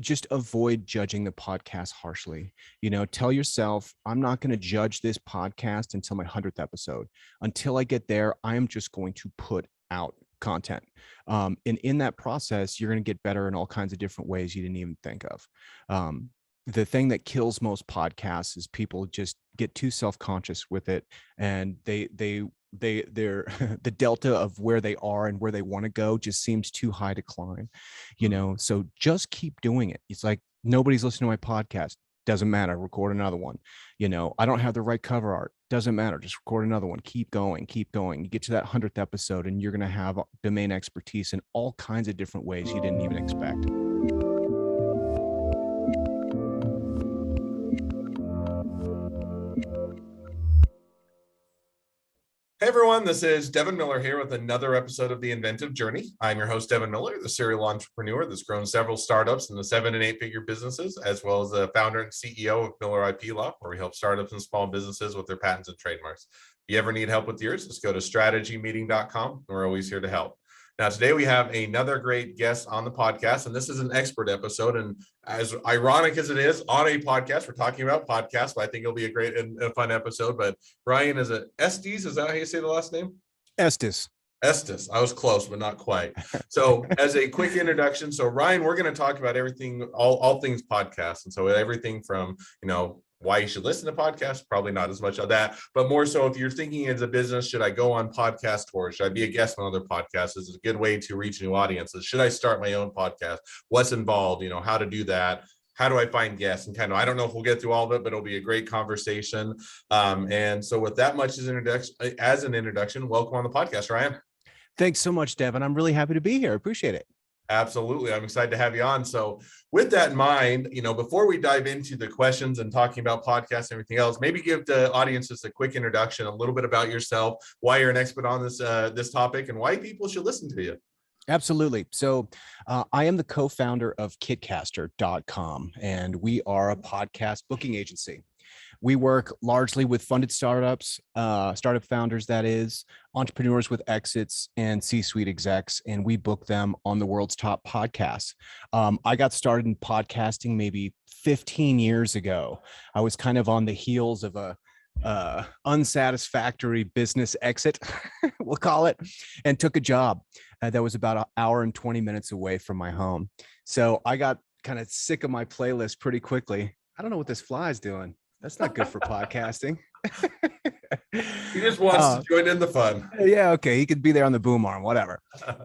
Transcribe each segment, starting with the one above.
just avoid judging the podcast harshly. Tell yourself, I'm not going to judge this podcast until my 100th episode. Until I get there, I am just going to put out content. And in that process, you're going to get better in all kinds of different ways you didn't even think of. The thing that kills most podcasts is people just get too self-conscious with it, and they're the delta of where they are and where they want to go just seems too high to climb. So just keep doing it. It's like, nobody's listening to my podcast, doesn't matter, record another one. I don't have the right cover art, doesn't matter, just record another one. Keep going. You get to that 100th episode and you're going to have domain expertise in all kinds of different ways you didn't even expect. Hey everyone, this is Devin Miller here with another episode of The Inventive Journey. I'm your host, Devin Miller, the serial entrepreneur that's grown several startups in the 7- and 8-figure businesses, as well as the founder and CEO of Miller IP Law, where we help startups and small businesses with their patents and trademarks. If you ever need help with yours, just go to strategymeeting.com. We're always here to help. Now, today we have another great guest on the podcast, and this is an expert episode. And as ironic as it is, on a podcast, we're talking about podcasts, but I think it'll be a great and a fun episode. But Ryan, is it Estes? Is that how you say the last name? Estes. Estes. I was close, but not quite. So as a quick introduction, so Ryan, we're going to talk about everything, all things podcasts. And so everything from, why you should listen to podcasts, probably not as much of that, but more so if you're thinking as a business, should I go on podcast tours? Should I be a guest on other podcasts? This is a good way to reach new audiences. Should I start my own podcast? What's involved? How to do that? How do I find guests? And I don't know if we'll get through all of it, but it'll be a great conversation. And so with that much as an introduction, welcome on the podcast, Ryan. Thanks so much, Devin. I'm really happy to be here. Appreciate it. Absolutely. I'm excited to have you on. So with that in mind, before we dive into the questions and talking about podcasts and everything else, maybe give the audience just a quick introduction, a little bit about yourself, why you're an expert on this topic, and why people should listen to you. Absolutely. So I am the co-founder of kitcaster.com, and we are a podcast booking agency. We work largely with funded startups, startup founders, that is, entrepreneurs with exits, and C-suite execs, and we book them on the world's top podcasts. I got started in podcasting maybe 15 years ago. I was kind of on the heels of a unsatisfactory business exit, we'll call it, and took a job that was about an hour and 20 minutes away from my home. So I got kind of sick of my playlist pretty quickly. I don't know what this fly's doing. That's not good for podcasting. He just wants to join in the fun. Yeah, okay. He could be there on the boom arm, whatever.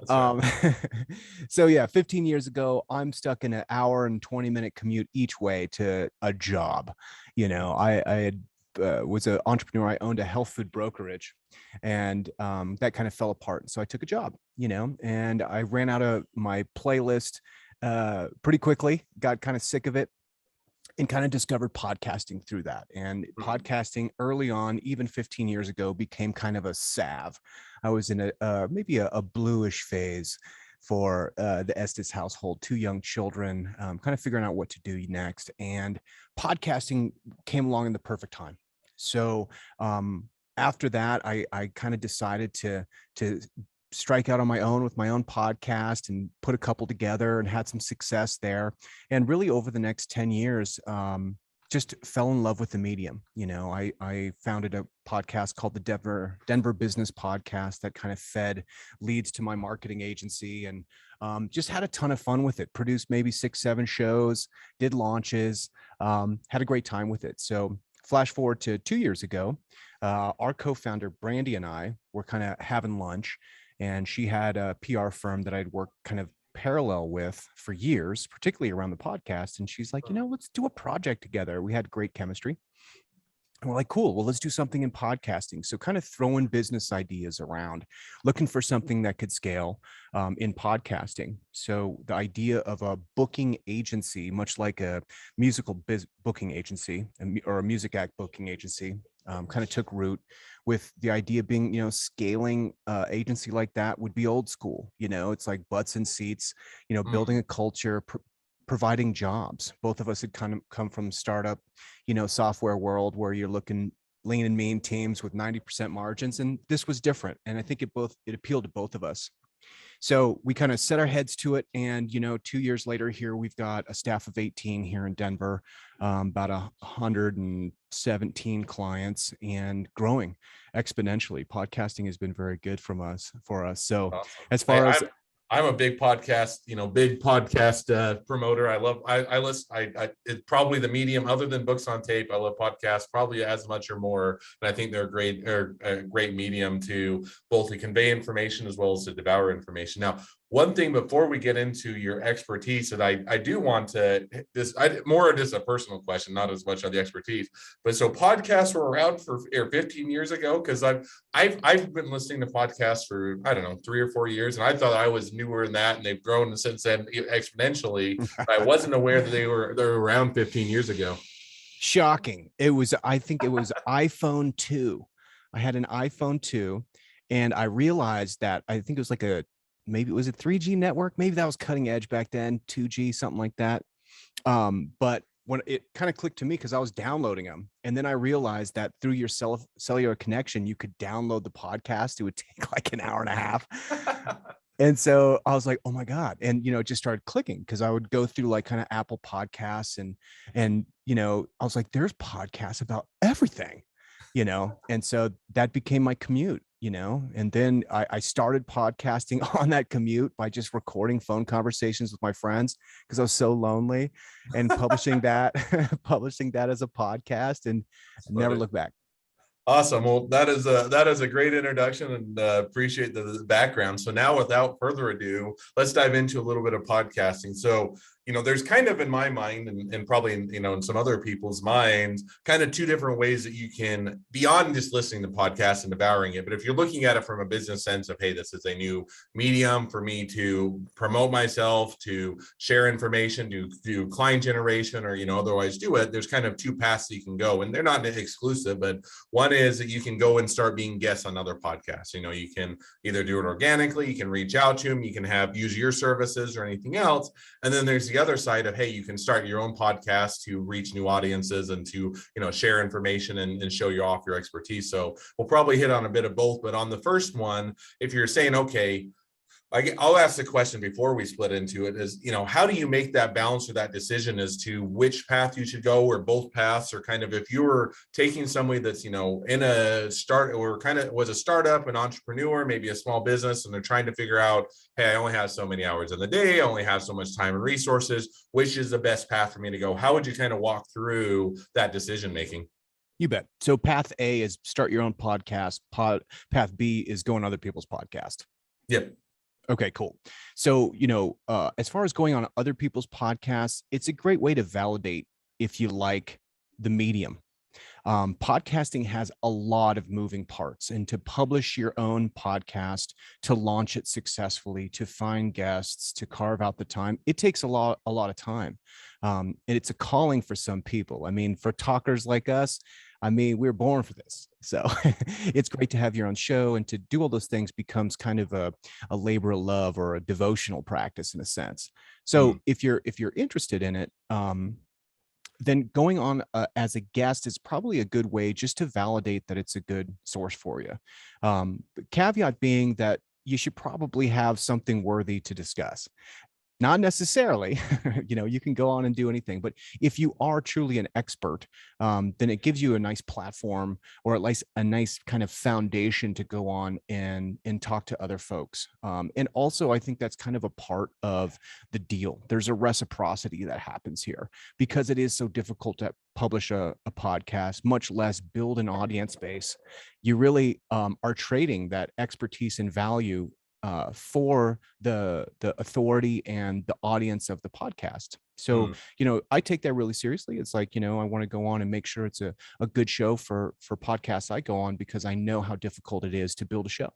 So yeah, 15 years ago, I'm stuck in an hour and 20-minute commute each way to a job. I was an entrepreneur. I owned a health food brokerage, and that kind of fell apart. So I took a job, and I ran out of my playlist pretty quickly, got kind of sick of it, and kind of discovered podcasting through that. And podcasting early on, even 15 years ago, became kind of a salve. I was in maybe a bluish phase for the Estes household, 2 young children, kind of figuring out what to do next. And podcasting came along in the perfect time. So after that, I kind of decided to strike out on my own with my own podcast and put a couple together and had some success there. And really over the next 10 years, just fell in love with the medium. I founded a podcast called the Denver Business Podcast that kind of fed leads to my marketing agency, and just had a ton of fun with it. Produced maybe 6-7 shows, did launches, had a great time with it. So flash forward to 2 years ago, our co-founder Brandy and I were kind of having lunch, and she had a PR firm that I'd worked kind of parallel with for years, particularly around the podcast. And she's like, let's do a project together. We had great chemistry. And we're like, cool, well, let's do something in podcasting. So kind of throwing business ideas around, looking for something that could scale in podcasting. So the idea of a booking agency, much like a musical booking agency or a music act booking agency, kind of took root, with the idea being, scaling agency like that would be old school. It's like butts and seats, building a culture, providing jobs. Both of us had kind of come from startup, software world where you're looking lean and mean teams with 90% margins. And this was different. And I think it appealed to both of us. So we kind of set our heads to it. And, 2 years later here, we've got a staff of 18 here in Denver, about 117 clients and growing exponentially. Podcasting has been very good for us. So Awesome. as far as I'm a big podcast, promoter. I listen. It's probably the medium other than books on tape. I love podcasts probably as much or more. And I think they're a great medium to both to convey information as well as to devour information. Now, one thing before we get into your expertise that I do want to more just a personal question, not as much on the expertise, but so podcasts were around for 15 years ago, because I've been listening to podcasts for, I don't know, 3 or 4 years, and I thought I was newer in that, and they've grown since then exponentially. I wasn't aware that they were around 15 years ago. Shocking. I think it was iPhone 2. I had an iPhone 2, and I realized that I think it was maybe it was a 3G network. Maybe that was cutting edge back then, 2G, something like that. But when it kind of clicked to me, because I was downloading them, and then I realized that through your cellular connection, you could download the podcast. It would take like an hour and a half. And so I was like, oh my God. And, it just started clicking, because I would go through like kind of Apple Podcasts and, I was like, there's podcasts about everything, and so that became my commute, and then I started podcasting on that commute by just recording phone conversations with my friends, because I was so lonely, and publishing that as a podcast, and never look back. Awesome. Well, that is a great introduction, and appreciate the background. So now, without further ado, let's dive into a little bit of podcasting. So, there's kind of in my mind, and probably in some other people's minds, kind of two different ways that you can, beyond just listening to podcasts and devouring it. But if you're looking at it from a business sense of, hey, this is a new medium for me to promote myself, to share information, to do client generation, or otherwise do it, there's kind of two paths that you can go, and they're not exclusive, but one is that you can go and start being guests on other podcasts. You can either do it organically, you can reach out to them, you can use your services or anything else. And then there's the other side of, hey, you can start your own podcast to reach new audiences and to, share information and show you off your expertise. So we'll probably hit on a bit of both. But on the first one, if you're saying, okay, I'll ask the question before we split into it is, how do you make that balance or that decision as to which path you should go, or both paths, or kind of if you were taking somebody that's, in a start or kind of was a startup, an entrepreneur, maybe a small business, and they're trying to figure out, hey, I only have so many hours in the day, I only have so much time and resources, which is the best path for me to go? How would you kind of walk through that decision making? You bet. So path A is start your own podcast. Path B is go on other people's podcast. Yep. Okay, cool. So, as far as going on other people's podcasts, it's a great way to validate if you like the medium. Podcasting has a lot of moving parts, and to publish your own podcast, to launch it successfully, to find guests, to carve out the time, it takes a lot of time. And it's a calling for some people. I mean, for talkers like us, we're born for this. So it's great to have your own show, and to do all those things becomes kind of a labor of love, or a devotional practice in a sense. So if you're interested in it, then going on as a guest is probably a good way just to validate that it's a good source for you. The caveat being that you should probably have something worthy to discuss. Not necessarily, you can go on and do anything, but if you are truly an expert, then it gives you a nice platform, or at least a nice kind of foundation to go on and talk to other folks. And also, I think that's kind of a part of the deal. There's a reciprocity that happens here, because it is so difficult to publish a podcast, much less build an audience base. You really are trading that expertise and value for the authority and the audience of the podcast. So, I take that really seriously. It's like, I want to go on and make sure it's a good show for podcasts I go on, because I know how difficult it is to build a show.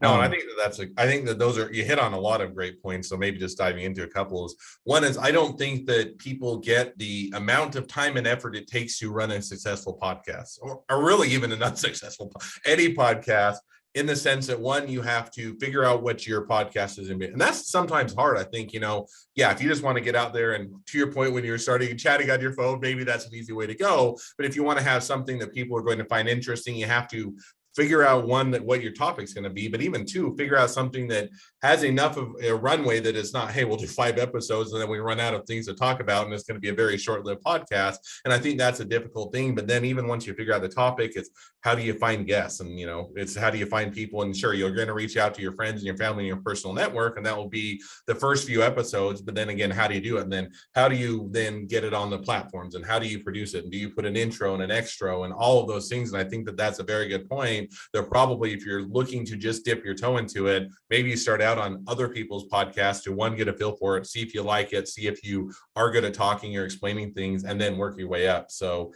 No, and I think that those are, you hit on a lot of great points. So maybe just diving into a couple is, one is, I don't think that people get the amount of time and effort it takes to run a successful podcast, or really even an unsuccessful, any podcast, in the sense that, one, you have to figure out what your podcast is going to be. And that's sometimes hard. I think, if you just want to get out there, and to your point, when you're starting chatting on your phone, maybe that's an easy way to go. But if you want to have something that people are going to find interesting, you have to figure out one, that what your topic's going to be, but even two, figure out something that has enough of a runway that it's not, hey, we'll do 5 episodes and then we run out of things to talk about and it's going to be a very short-lived podcast. And I think that's a difficult thing. But then even once you figure out the topic, it's how do you find guests? And, it's how do you find people? And sure, you're going to reach out to your friends and your family and your personal network, and that will be the first few episodes. But then again, how do you do it? And then how do you then get it on the platforms, and how do you produce it? And do you put an intro and an extra and all of those things? And I think that that's a very good point. They're probably, if you're looking to just dip your toe into it, maybe you start out on other people's podcasts to, one, get a feel for it, see if you like it, see if you are good at talking or explaining things, and then work your way up. So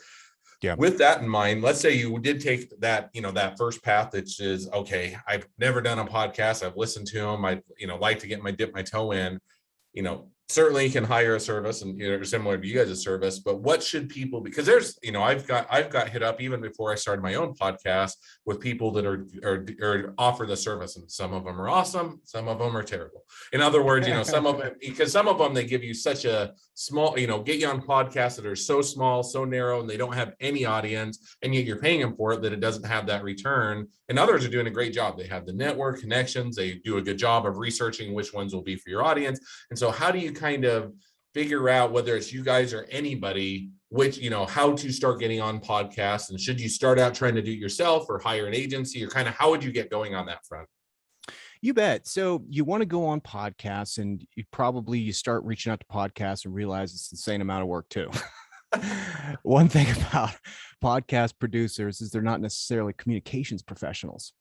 yeah, with that in mind, let's say you did take that, that first path, that is, okay, I've never done a podcast, I've listened to them, I, like to dip my toe in, certainly you can hire a service, and similar to you guys' service, but what should people, because there's, I've got hit up even before I started my own podcast with people that are offer the service, and some of them are awesome, some of them are terrible. In other words, some of them, because some of them, they give you such a small, get you on podcasts that are so small, so narrow, and they don't have any audience, and yet you're paying them for it, that it doesn't have that return. And others are doing a great job. They have the network connections, they do a good job of researching which ones will be for your audience. And so how do you kind of figure out, whether it's you guys or anybody, which, how to start getting on podcasts? And should you start out trying to do it yourself or hire an agency, or kind of how would you get going on that front? You bet. So you want to go on podcasts, and you start reaching out to podcasts and realize it's the same amount of work too. One thing about podcast producers is they're not necessarily communications professionals,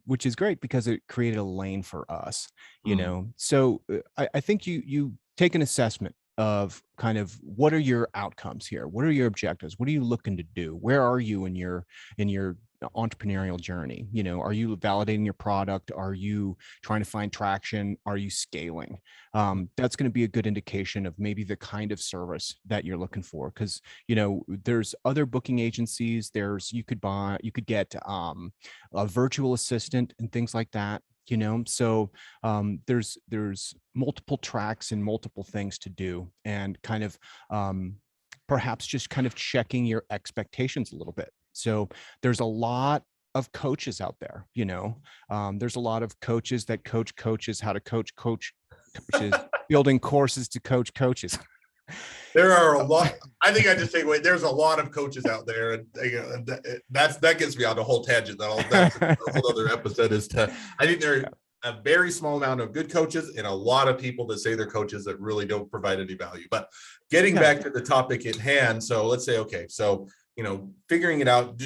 which is great because it created a lane for us, So I think you take an assessment of kind of, what are your outcomes here? What are your objectives? What are you looking to do? Where are you in your entrepreneurial journey? Are you validating your product? Are you trying to find traction? Are you scaling? That's going to be a good indication of maybe the kind of service that you're looking for. Because there's other booking agencies. You could get a virtual assistant and things like that. So there's multiple tracks and multiple things to do, and kind of perhaps just kind of checking your expectations a little bit. So there's a lot of coaches out there, there's a lot of coaches that coach coaches how to coach coaches, building courses to coach coaches. There are a lot. I think I just take away, there's a lot of coaches out there, and that gets me on a whole tangent. That's a whole other episode. I think there are a very small amount of good coaches and a lot of people that say they're coaches that really don't provide any value. But getting back to the topic at hand, so let's say, okay, so figuring it out,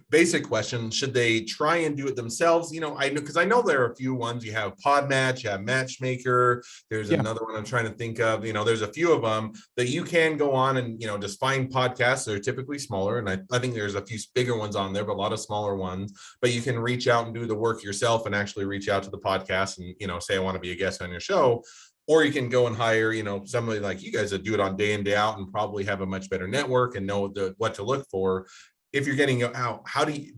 basic question, should they try and do it themselves? I know, because I know there are a few ones. You have Podmatch, you have Matchmaker, there's another one I'm trying to think of. There's a few of them that you can go on and just find podcasts. They're typically smaller, and I think there's a few bigger ones on there, but a lot of smaller ones. But you can reach out and do the work yourself and actually reach out to the podcast and say, I want to be a guest on your show. Or you can go and hire, somebody like you guys that do it on day in, day out, and probably have a much better network and know what to look for. If you're getting out,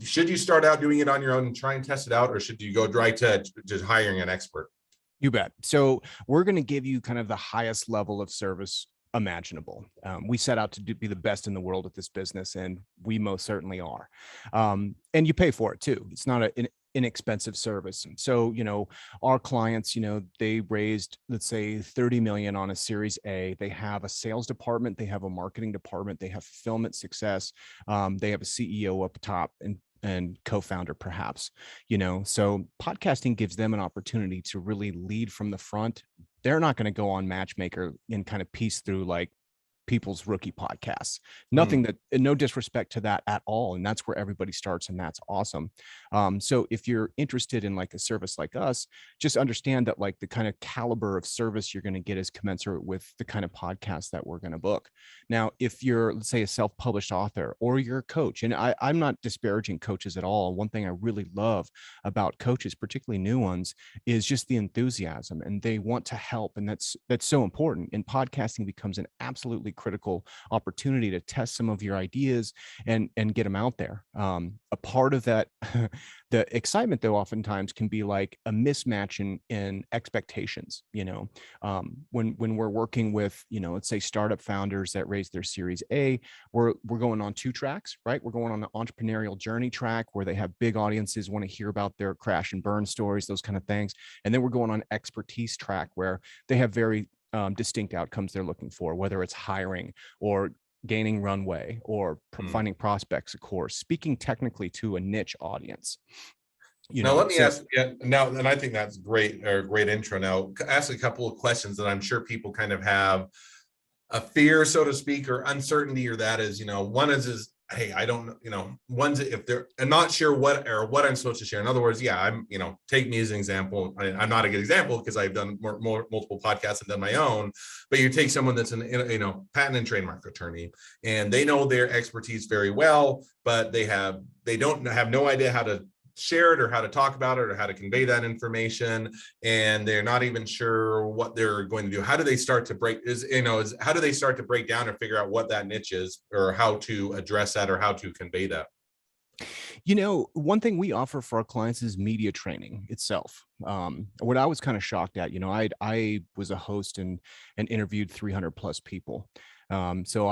should you start out doing it on your own and try and test it out, or should you go right to just hiring an expert? You bet. So we're going to give you kind of the highest level of service imaginable. We set out to be the best in the world at this business, and we most certainly are. And you pay for it too. It's not an inexpensive service. So, our clients, they raised, let's say, 30 million on a Series A. They have a sales department, they have a marketing department, they have fulfillment success. They have a CEO up top and co-founder, perhaps, so podcasting gives them an opportunity to really lead from the front. They're not going to go on Matchmaker and kind of piece through like people's rookie podcasts. Nothing that, no disrespect to that at all. And that's where everybody starts, and that's awesome. So if you're interested in like a service like us, just understand that like the kind of caliber of service you're going to get is commensurate with the kind of podcast that we're going to book. Now, if you're, let's say, a self-published author, or you're a coach, and I'm not disparaging coaches at all. One thing I really love about coaches, particularly new ones, is just the enthusiasm, and they want to help. And that's so important. And podcasting becomes an absolutely critical opportunity to test some of your ideas and get them out there. A part of that, the excitement though, oftentimes can be like a mismatch in expectations. When we're working with, let's say startup founders that raise their Series A, we're going on two tracks, right? We're going on the entrepreneurial journey track where they have big audiences, want to hear about their crash and burn stories, those kind of things. And then we're going on expertise track where they have very distinct outcomes they're looking for, whether it's hiring or gaining runway or finding prospects, of course, speaking technically to a niche audience. Now, let me ask now, and I think that's great, or great intro. Now, ask a couple of questions that I'm sure people kind of have a fear, so to speak, or uncertainty, or that is, one is, hey, I don't, one's if they're I'm not sure what I'm supposed to share. In other words, yeah, I'm, take me as an example. I'm not a good example because I've done multiple podcasts and done my own, but you take someone that's an, patent and trademark attorney, and they know their expertise very well, but they don't have no idea how to share it or how to talk about it or how to convey that information, and they're not even sure what they're going to do. How do they start to break how do they start to break down and figure out what that niche is, or how to address that, or how to convey that? One thing we offer for our clients is media training itself. What I was kind of shocked at, I was a host and interviewed 300 plus people. So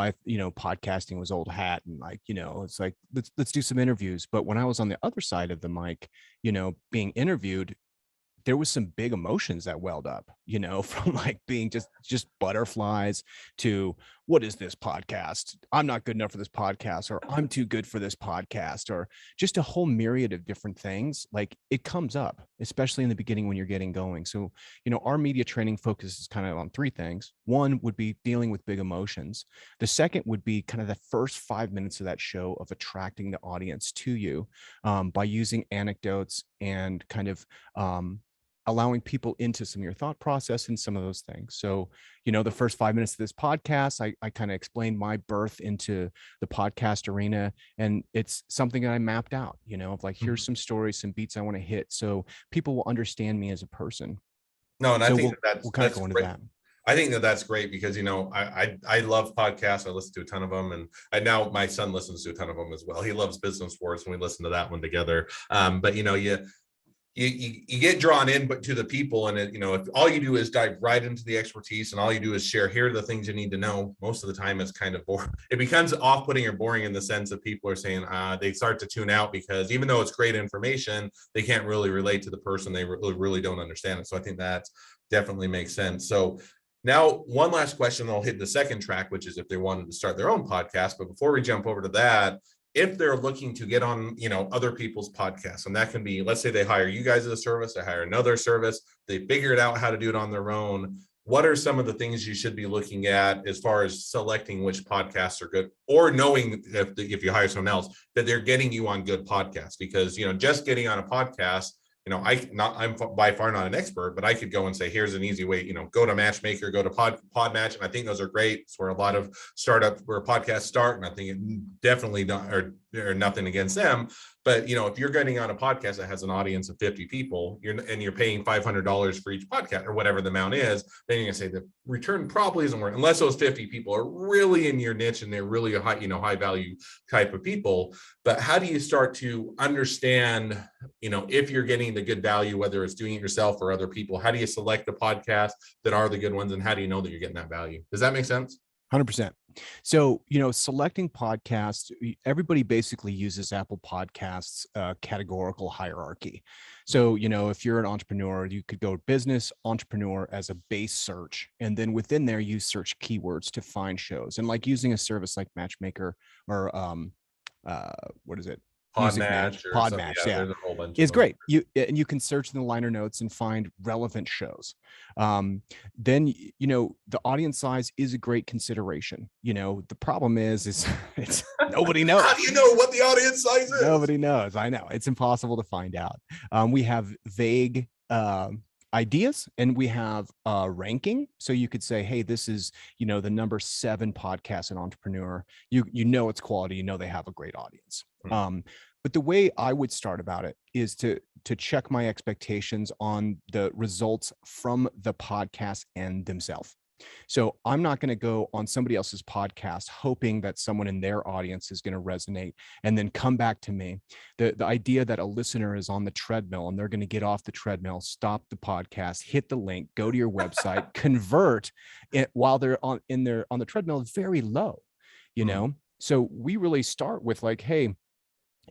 podcasting was old hat, and it's like, let's do some interviews. But when I was on the other side of the mic, being interviewed, there was some big emotions that welled up, from like being just butterflies to, what is this podcast? I'm not good enough for this podcast, or I'm too good for this podcast, or just a whole myriad of different things. Like, it comes up, especially in the beginning when you're getting going. So, our media training focuses kind of on three things. One would be dealing with big emotions. The second would be kind of the first 5 minutes of that show of attracting the audience to you by using anecdotes and kind of allowing people into some of your thought process and some of those things. So, the first 5 minutes of this podcast, I kind of explained my birth into the podcast arena, and it's something that I mapped out, of like, here's some stories, some beats I want to hit, so people will understand me as a person. No, and so I think we'll kind of go into that. I think that's great because, I love podcasts. I listen to a ton of them, and now my son listens to a ton of them as well. He loves Business Wars, and we listen to that one together. But you get drawn in, but to the people, and if all you do is dive right into the expertise, and all you do is share, here are the things you need to know, most of the time it's kind of boring. It becomes off-putting or boring in the sense that people are saying they start to tune out, because even though it's great information, they can't really relate to the person. They really don't understand it. So I think that definitely makes sense. So now, one last question, I'll hit the second track, which is if they wanted to start their own podcast. But before we jump over to that, if they're looking to get on, other people's podcasts, and that can be, let's say they hire you guys as a service, they hire another service, they figured out how to do it on their own. What are some of the things you should be looking at as far as selecting which podcasts are good, or knowing if you hire someone else that they're getting you on good podcasts? Because, just getting on a podcast, I'm by far not an expert, but I could go and say, here's an easy way, go to Matchmaker, go to Podmatch. And I think those are great. It's where a lot of where podcasts start. And I think it definitely don't, or nothing against them. But, if you're getting on a podcast that has an audience of 50 people, you're paying $500 for each podcast, or whatever the amount is, then you're gonna say the return probably isn't worth, unless those 50 people are really in your niche and they're really a high value type of people. But how do you start to understand, if you're getting the good value, whether it's doing it yourself or other people? How do you select the podcasts that are the good ones, and how do you know that you're getting that value? Does that make sense? 100%. So, selecting podcasts, everybody basically uses Apple Podcasts categorical hierarchy. So, if you're an entrepreneur, you could go business entrepreneur as a base search, and then within there, you search keywords to find shows. And like using a service like Matchmaker or what is it? Podmatch, yeah, there's a whole bunch is great. You can search in the liner notes and find relevant shows. Then the audience size is a great consideration. The problem is it's nobody knows. How do you know what the audience size is? Nobody knows. I know, it's impossible to find out. We have vague ideas, and we have ranking. So you could say, hey, this is the number 7 podcast and entrepreneur. It's quality. They have a great audience. But the way I would start about it is to check my expectations on the results from the podcast and themselves. So I'm not going to go on somebody else's podcast hoping that someone in their audience is going to resonate and then come back to me. The idea that a listener is on the treadmill and they're going to get off the treadmill, stop the podcast, hit the link, go to your website, convert it while they're on the treadmill is very low, you know? So we really start with like, hey,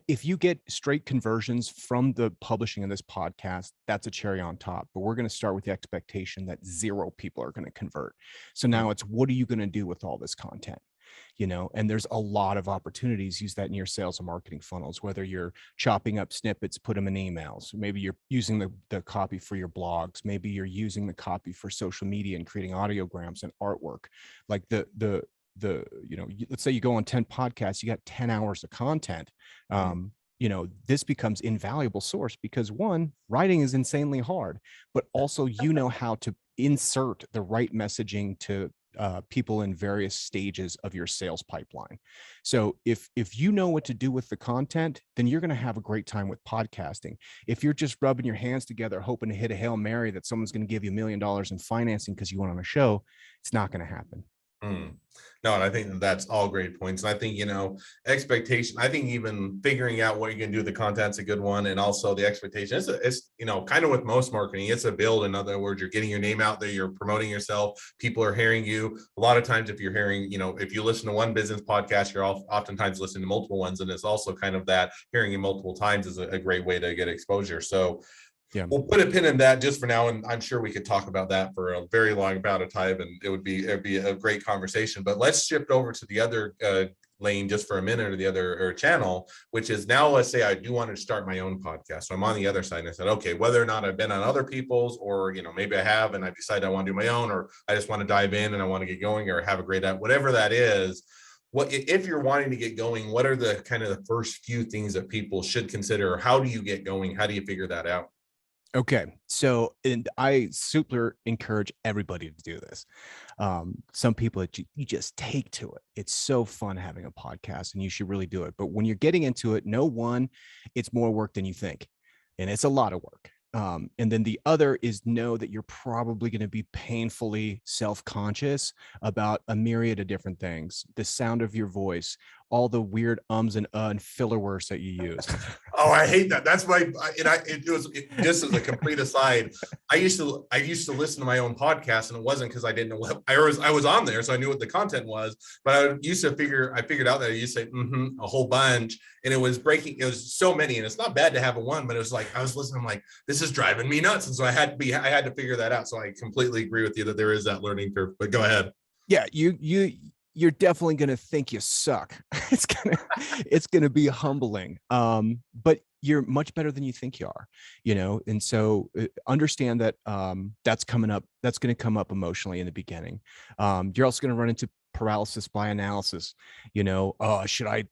if you get straight conversions from the publishing of this podcast, that's a cherry on top. But we're going to start with the expectation that 0 people are going to convert. So now it's, what are you going to do with all this content? You know, and there's a lot of opportunities. Use that in your sales and marketing funnels, whether you're chopping up snippets, put them in emails. Maybe you're using the copy for your blogs. Maybe you're using the copy for social media and creating audiograms and artwork. Like let's say you go on 10 podcasts, you got 10 hours of content. You know, this becomes invaluable source because one, writing is insanely hard, but also you know how to insert the right messaging to people in various stages of your sales pipeline. So if you know what to do with the content, then you're going to have a great time with podcasting. If you're just rubbing your hands together, hoping to hit a Hail Mary that someone's going to give you $1 million in financing because you went on a show, it's not going to happen. No, and I think that's all great points. And I think, expectation, I think even figuring out what you're going to do with the content's a good one. And also the expectation it's kind of with most marketing, it's a build. In other words, you're getting your name out there, you're promoting yourself, people are hearing you. A lot of times, if you're hearing, if you listen to one business podcast, you're oftentimes listening to multiple ones. And it's also kind of that hearing you multiple times is a great way to get exposure. So yeah, we'll put a pin in that just for now, and I'm sure we could talk about that for a very long amount of time, and it'd be a great conversation. But let's shift over to the other lane just for a minute, or the other channel, which is now, let's say I do want to start my own podcast. So I'm on the other side, and I said, okay, whether or not I've been on other people's, or maybe I have, and I decided I want to do my own, or I just want to dive in and I want to get going, or have a great app, whatever that is. What if you're wanting to get going? What are the kind of the first few things that people should consider? Or how do you get going? How do you figure that out? Okay. So, and I super encourage everybody to do this. Some people, you just take to it. It's so fun having a podcast and you should really do it. But when you're getting into it, it's more work than you think. And it's a lot of work. And then the other is know that you're probably going to be painfully self-conscious about a myriad of different things, the sound of your voice, all the weird ums and filler words that you use. Oh, I hate that. That's just as a complete aside, I used to listen to my own podcast, and it wasn't because I didn't know what I was on there, so I knew what the content was. But I figured out that I used to say a whole bunch, and it was so many, and it's not bad to have one, but it was like I was listening, I'm like, this is driving me nuts, and so I had to figure that out. So I completely agree with you that there is that learning curve. But go ahead. Yeah, you're definitely going to think you suck. It's going to be humbling. But you're much better than you think you are, and so understand that that's coming up. That's going to come up emotionally in the beginning. You're also going to run into paralysis by analysis. Should I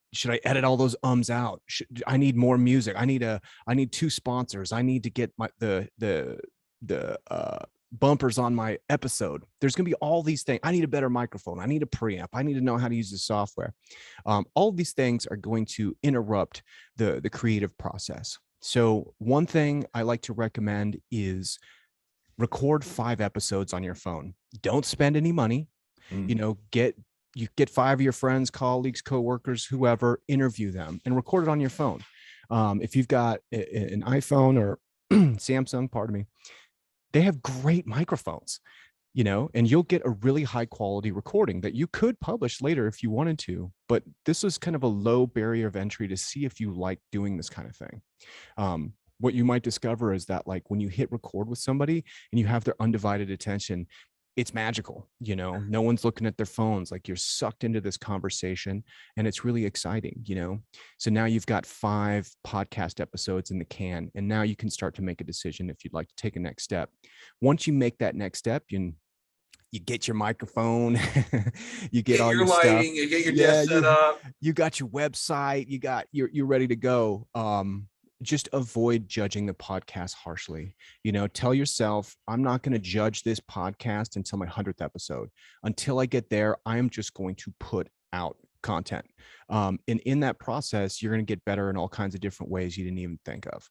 edit all those ums out? I need more music. I need 2 sponsors. I need to get the bumpers on my episode. There's going to be all these things. I need a better microphone. I need a preamp. I need to know how to use the software. All of these things are going to interrupt the creative process. So one thing I like to recommend is record 5 episodes on your phone. Don't spend any money. Get 5 of your friends, colleagues, coworkers, whoever, interview them and record it on your phone. If you've got an iPhone or Samsung, pardon me, they have great microphones, and you'll get a really high quality recording that you could publish later if you wanted to. But this is kind of a low barrier of entry to see if you like doing this kind of thing. What you might discover is that, like, when you hit record with somebody and you have their undivided attention, it's magical. No one's looking at their phones. Like, you're sucked into this conversation, and it's really exciting. So now you've got 5 podcast episodes in the can, and now you can start to make a decision if you'd like to take a next step. Once you make that next step, you get your microphone, you get all your lighting, stuff. You get your desk set up. You got your website. You're ready to go. Just avoid judging the podcast harshly. Tell yourself, I'm not going to judge this podcast until my 100th episode. Until I get there, I'm just going to put out content. And in that process, you're going to get better in all kinds of different ways you didn't even think of.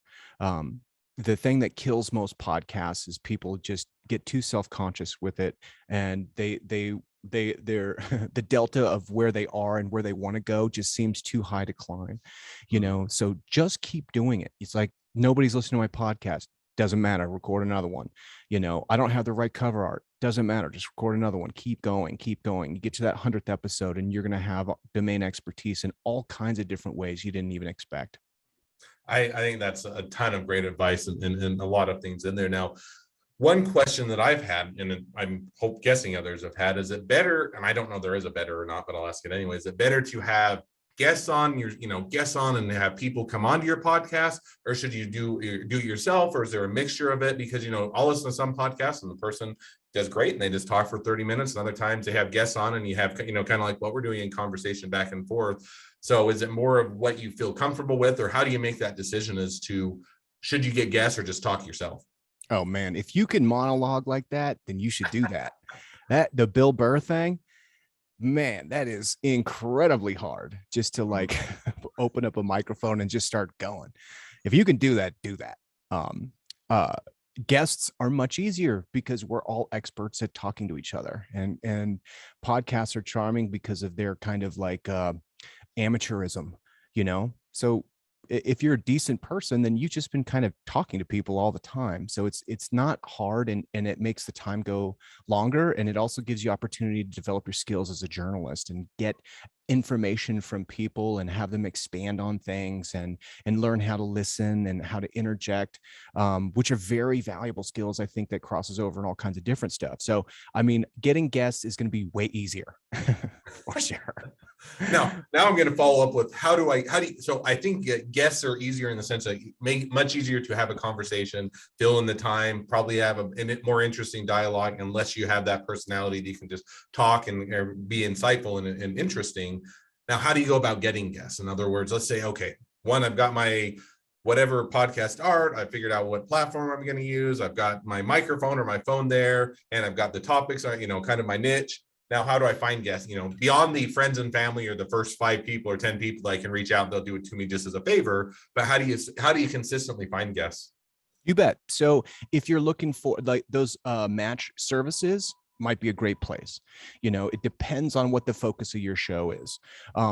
the thing that kills most podcasts is people just get too self-conscious with it, and they're the delta of where they are and where they want to go just seems too high to climb, so just keep doing it. It's like, nobody's listening to my podcast, doesn't matter, record another one. I don't have the right cover art, doesn't matter, just record another one. Keep going, you get to that 100th episode and you're going to have domain expertise in all kinds of different ways you didn't even expect. I think that's a ton of great advice and a lot of things in there. Now, one question that I've had, and I'm guessing others have had, is it better, and I don't know if there is a better or not, but I'll ask it anyway, is it better to have guests on and have people come onto your podcast, or should you do it yourself, or is there a mixture of it? Because I'll listen to some podcasts and the person does great and they just talk for 30 minutes, and other times they have guests on and you have kind of like what we're doing in conversation back and forth. So is it more of what you feel comfortable with, or how do you make that decision as to should you get guests or just talk yourself? Oh man, if you can monologue like that, then you should do that. The Bill Burr thing, man, that is incredibly hard, just to like open up a microphone and just start going. If you can do that, do that. Guests are much easier because we're all experts at talking to each other, and podcasts are charming because of their kind of like amateurism, so if you're a decent person, then you've just been kind of talking to people all the time. So it's not hard, and it makes the time go longer. And it also gives you opportunity to develop your skills as a journalist and get information from people and have them expand on things and learn how to listen and how to interject, which are very valuable skills, I think, that crosses over in all kinds of different stuff. So, I mean, getting guests is going to be way easier for sure. Now I'm going to follow up with so I think guests are easier in the sense that make it much easier to have a conversation, fill in the time, probably have a more interesting dialogue, unless you have that personality that you can just talk and be insightful and interesting. Now, how do you go about getting guests? In other words, let's say, okay, one, I've got my whatever podcast art, I figured out what platform I'm going to use, I've got my microphone or my phone there, and I've got the topics, kind of my niche. Now, how do I find guests, beyond the friends and family or the first 5 people or 10 people I can reach out, they'll do it to me just as a favor. But how do you consistently find guests? You bet. So if you're looking for like those match services, might be a great place. It depends on what the focus of your show is.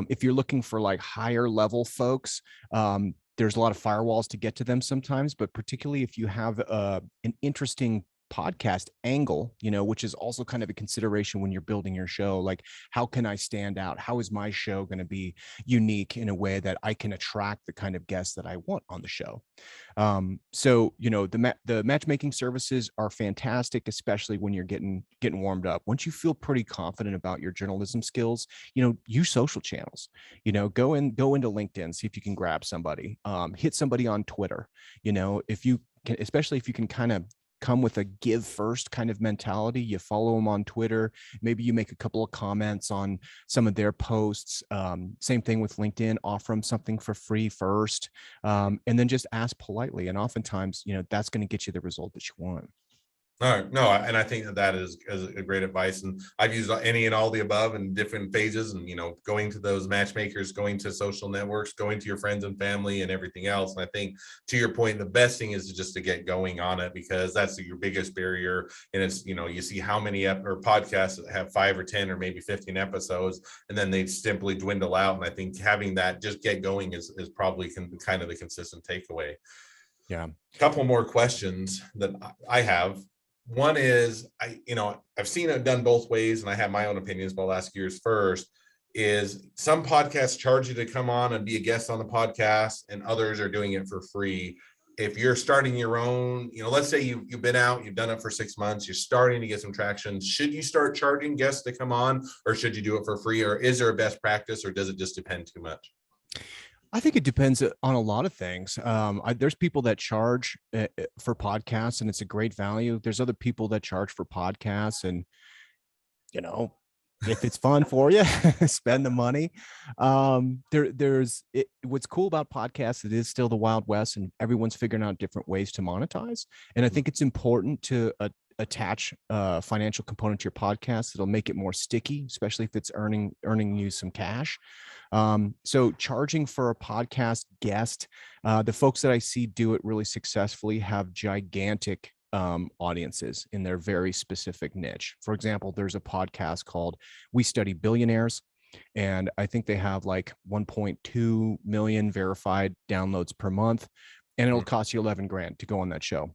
If you're looking for like higher level folks, there's a lot of firewalls to get to them sometimes, but particularly if you have an interesting podcast angle, which is also kind of a consideration when you're building your show. Like, how can I stand out? How is my show going to be unique in a way that I can attract the kind of guests that I want on the show? So, the matchmaking services are fantastic, especially when you're getting warmed up. Once you feel pretty confident about your journalism skills, use social channels, go into LinkedIn, see if you can grab somebody, hit somebody on Twitter, if you can, especially if you can kind of come with a give first kind of mentality. You follow them on Twitter. Maybe you make a couple of comments on some of their posts. Same thing with LinkedIn, offer them something for free first, and then just ask politely. And oftentimes, that's going to get you the result that you want. All right. No, and I think that is a great advice. And I've used any and all the above in different phases, and, going to those matchmakers, going to social networks, going to your friends and family and everything else. And I think, to your point, the best thing is just to get going on it, because that's your biggest barrier. And it's, you see how many or podcasts that have 5 or 10 or maybe 15 episodes, and then they simply dwindle out. And I think having that just get going is probably kind of the consistent takeaway. Yeah. A couple more questions that I have. One is, I've seen it done both ways, and I have my own opinions, but I'll ask yours first. Is some podcasts charge you to come on and be a guest on the podcast, and others are doing it for free. If you're starting your own, let's say you've been out, you've done it for 6 months, you're starting to get some traction. Should you start charging guests to come on, or should you do it for free? Or is there a best practice, or does it just depend too much? I think it depends on a lot of things. There's people that charge for podcasts, and it's a great value. There's other people that charge for podcasts, and if it's fun for you, spend the money. What's cool about podcasts, it is still the Wild West, and everyone's figuring out different ways to monetize. And I think it's important to attach a financial component to your podcast. It'll make it more sticky, especially if it's earning you some cash. So charging for a podcast guest, the folks that I see do it really successfully have gigantic audiences in their very specific niche. For example, there's a podcast called We Study Billionaires, and I think they have like 1.2 million verified downloads per month, and it'll cost you 11 grand to go on that show.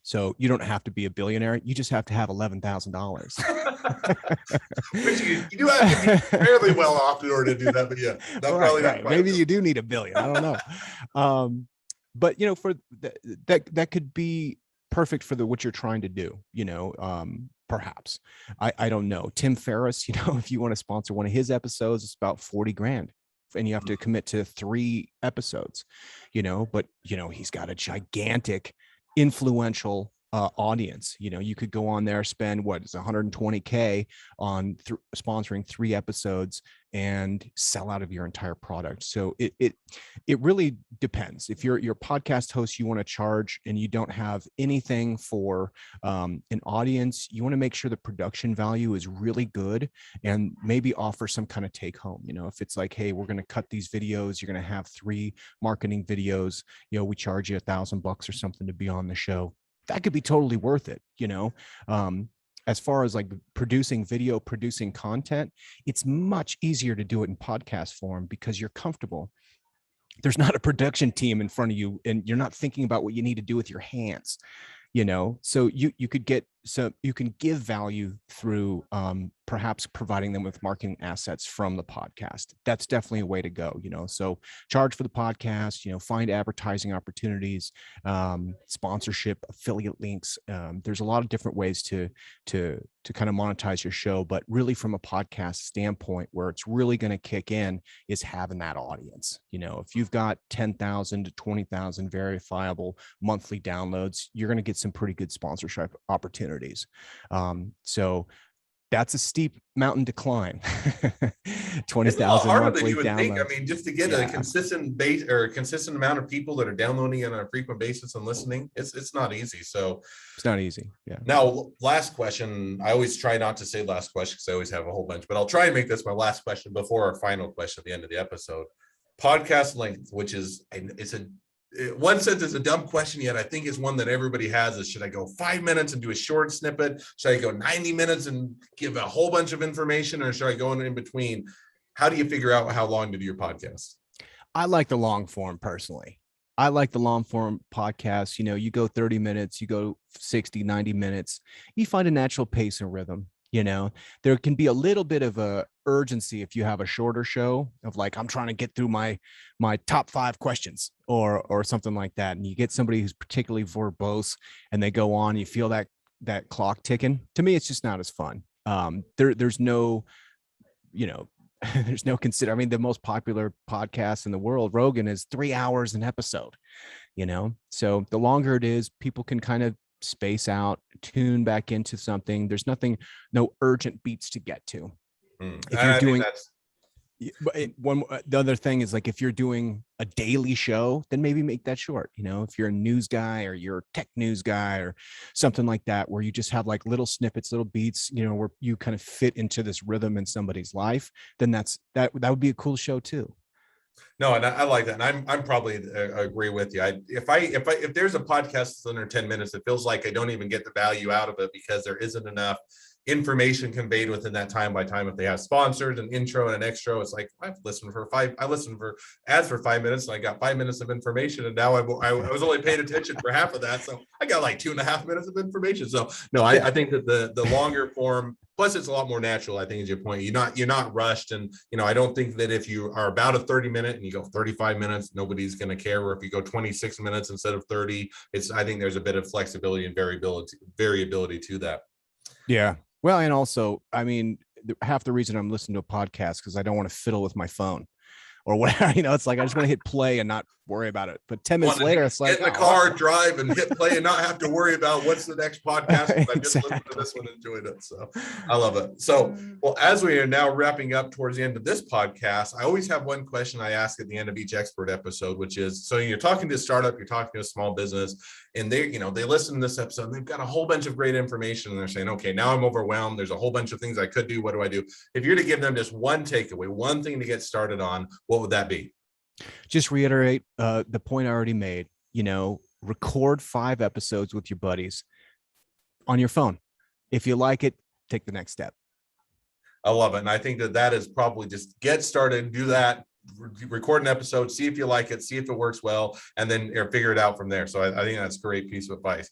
So you don't have to be a billionaire. You just have to have $11,000. Which you do have to be fairly well off in order to do that. But yeah, right. Maybe you do need $1 billion. I don't know. But for that could be perfect for what you're trying to do. Perhaps I don't know. Tim Ferriss. If you want to sponsor one of his episodes, it's about 40 grand. And you have to commit to 3 episodes. But he's got a gigantic influential audience. You could go on there, spend $120K on sponsoring 3 episodes and sell out of your entire product. So it really depends. If you're podcast host, you want to charge and you don't have anything for an audience, you want to make sure the production value is really good and maybe offer some kind of take home. If it's like, hey, we're going to cut these videos, you're going to have 3 marketing videos, we charge you $1,000 or something to be on the show. That could be totally worth it. As far as like producing content, it's much easier to do it in podcast form because you're comfortable. There's not a production team in front of you and you're not thinking about what you need to do with your hands. So you can give value through perhaps providing them with marketing assets from the podcast. That's definitely a way to go. So charge for the podcast, find advertising opportunities, sponsorship, affiliate links. There's a lot of different ways to kind of monetize your show, but really from a podcast standpoint, where it's really going to kick in is having that audience. If you've got 10,000 to 20,000 verifiable monthly downloads, you're going to get some pretty good sponsorship opportunities. So that's a steep mountain to climb. 20,000 monthly downloads. I mean, just to get a consistent base or a consistent amount of people that are downloading on a frequent basis and listening, it's not easy. So it's not easy. Yeah. Now, last question. I always try not to say last question because I always have a whole bunch, but I'll try and make this my last question before our final question at the end of the episode. Podcast length, which is one sense it's a dumb question, yet I think it's one that everybody has, is should I go 5 minutes and do a short snippet? Should I go 90 minutes and give a whole bunch of information, or should I go in between? How do you figure out how long to do your podcast? I like the long form personally. I like the long form podcasts. You go 30 minutes, you go 60, 90 minutes, you find a natural pace and rhythm. There can be a little bit of a urgency if you have a shorter show of like, I'm trying to get through my top 5 questions or something like that. And you get somebody who's particularly verbose and they go on, you feel that clock ticking. To me, it's just not as fun. There's no, there's no I mean, the most popular podcast in the world, Rogan, is 3 hours an episode, so the longer it is, people can kind of space out, tune back into something. There's no urgent beats to get to. If you're doing the other thing is like, if you're doing a daily show, then maybe make that short. If you're a news guy or you're a tech news guy or something like that, where you just have like little snippets, little beats, where you kind of fit into this rhythm in somebody's life, then that would be a cool show too. No, and I like that. And I'm probably agree with you. If there's a podcast that's under 10 minutes, it feels like I don't even get the value out of it because there isn't enough information conveyed within that time by time. If they have sponsors, an intro and an extra, it's like I listened for ads for 5 minutes and I got 5 minutes of information, and now I was only paying attention for half of that, so I got like 2.5 minutes of information. So no, I think that the longer form, plus it's a lot more natural, I think is your point. You're not rushed, and I don't think that if you are about a 30 minute and you go 35 minutes, nobody's going to care. Or if you go 26 minutes instead of 30, I think there's a bit of flexibility and variability to that. Yeah. Well, and also, I mean, half the reason I'm listening to a podcast because I don't want to fiddle with my phone or whatever. It's like I just want to hit play and not worry about it. But 10 minutes later, it's like get in the car, drive, and hit play, and not have to worry about what's the next podcast. I just listened to this one, enjoyed it. So I love it. So, well, as we are now wrapping up towards the end of this podcast, I always have one question I ask at the end of each expert episode, which is: so you're talking to a startup, you're talking to a small business, and they listen to this episode and they've got a whole bunch of great information and they're saying, okay, now I'm overwhelmed. There's a whole bunch of things I could do. What do I do? If you're to give them just one takeaway, one thing to get started on, what would that be? Just reiterate the point I already made. Record 5 episodes with your buddies on your phone. If you like it, take the next step. I love it. And I think that is probably just get started, do that, record an episode, see if you like it, see if it works well, and then figure it out from there. So I think that's a great piece of advice.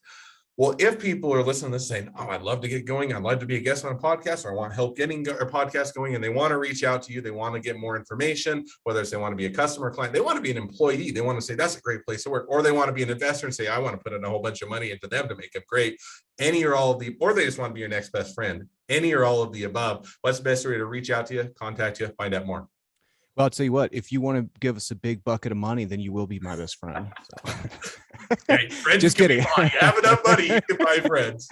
Well, if people are listening to this saying, oh, I'd love to get going, I'd love to be a guest on a podcast, or I want help getting a podcast going, and they want to reach out to you, they want to get more information, whether it's they want to be a customer, client, they want to be an employee, they want to say that's a great place to work, or they want to be an investor and say, I want to put in a whole bunch of money into them to make them great, any or all of the, or they just want to be your next best friend, any or all of the above, what's the best way to reach out to you, contact you, find out more? Well, I'll tell you what, if you want to give us a big bucket of money, then you will be my best friend. So. Hey, friends, just kidding. You have enough money, you can buy friends.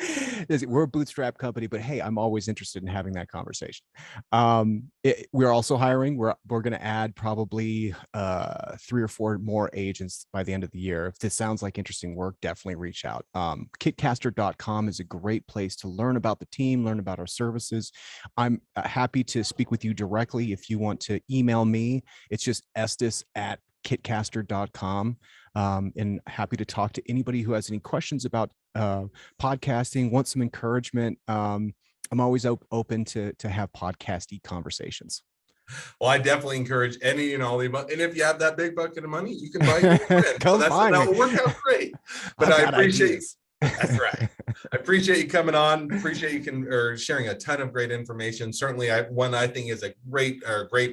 We're a bootstrap company, but hey, I'm always interested in having that conversation. We're also hiring. We're going to add probably 3 or 4 more agents by the end of the year. If this sounds like interesting work, definitely reach out. Kitcaster.com is a great place to learn about the team, learn about our services. I'm happy to speak with you directly. If you want to email me, it's just Estes@kitcaster.com. And happy to talk to anybody who has any questions about podcasting, want some encouragement. I'm always open to have podcasty conversations. Well, I definitely encourage any and all the above. And if you have that big bucket of money, you can buy your friend. So that will work out great. But I appreciate ideas. That's right. I appreciate you coming on. Appreciate you sharing a ton of great information. Certainly, one I think is a great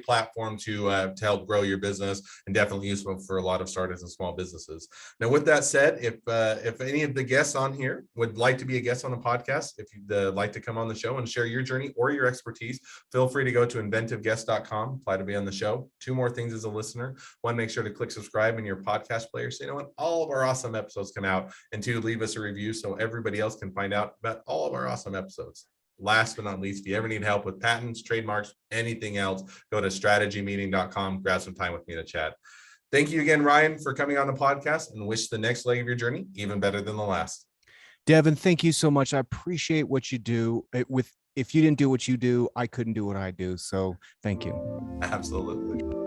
platform to help grow your business, and definitely useful for a lot of startups and small businesses. Now, with that said, if any of the guests on here would like to be a guest on the podcast, if you'd like to come on the show and share your journey or your expertise, feel free to go to inventiveguest.com, apply to be on the show. 2 more things as a listener. 1, make sure to click subscribe in your podcast player so you know when all of our awesome episodes come out. And 2, leave us a review so everybody else can find out about all of our awesome episodes. Last but not least, if you ever need help with patents, trademarks, anything else, go to strategymeeting.com, grab some time with me to chat. Thank you again, Ryan, for coming on the podcast, and wish the next leg of your journey even better than the last. Devin, thank you so much. I appreciate what you do. If you didn't do what you do, I couldn't do what I do. So thank you. Absolutely.